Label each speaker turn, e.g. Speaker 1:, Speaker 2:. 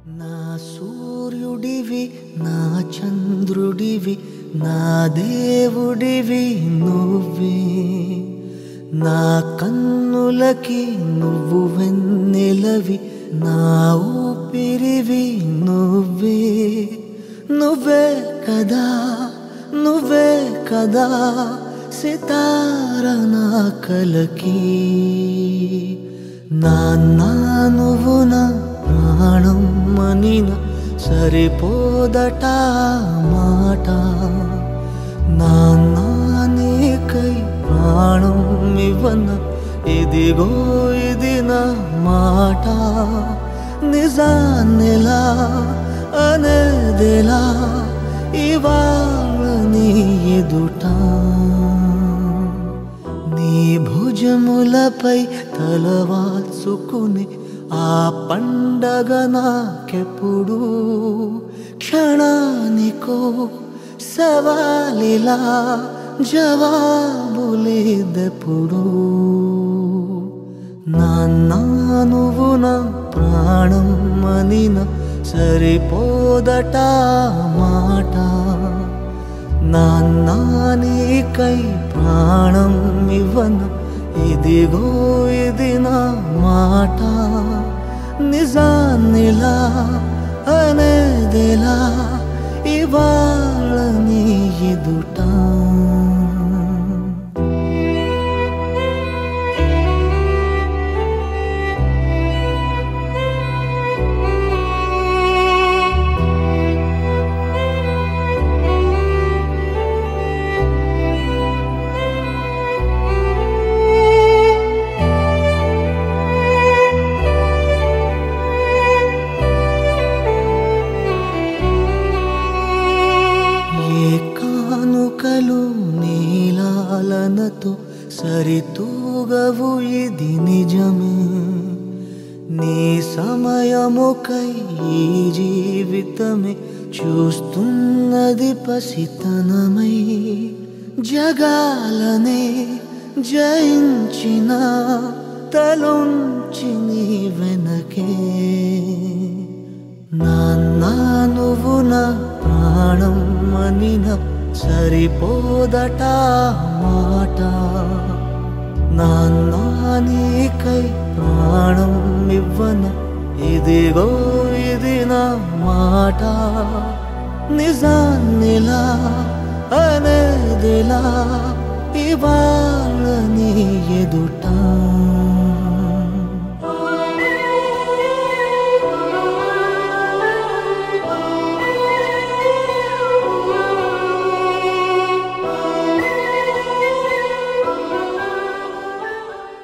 Speaker 1: నా సూర్యుడివి నా చంద్రుడివి నా దేవుడివి నువ్వే నా కన్నులకి నువ్వు వెన్నెలవి నా ఊపిరివి నువ్వే నువ్వే కదా నువ్వే కదా సితార నా కలకి నాన్నా నువ్వు నా ప్రాణం మనిన సరిపోదట మాట నాన్నా నీకై ప్రాణం ఇవ్వన ఇదిగో ఇది నా మాట నిజాన్నిలా అనేదిలా ఇవాళ నీ ఎదుట నీ భుజములపై తలవాల్చుకుని ఆ పండగ నాకెప్పుడు క్షణానికో సవాలిలా జవాబులేదెప్పుడు నాన్నా నువ్వు నా ప్రాణం మనిన సరిపోదట మాట నాన్నా నీకై ప్రాణం ఇవ్వన ఇదిగో ఇది నా మాట నిజాన్నిలా అనేదిలా ఇవాళ నీ ఎదుట కానుకలు నీలాలనతో సరితూగవు ఇది నిజమే నీ సమయముకై ఈ జీవితమే చూస్తున్నది పసితనమై జగాలనే జయించిన తలొంచి నీ వెనకే నాన్నా నువ్వు నా ప్రాణం మనిన సరిపోదట మాట నాన్నా నీకై ప్రాణం ఇవ్వన ఇదిగో ఇది నా మాట నిజాన్నిలా అనేదిలా ఇవాళ నీ ఎదుట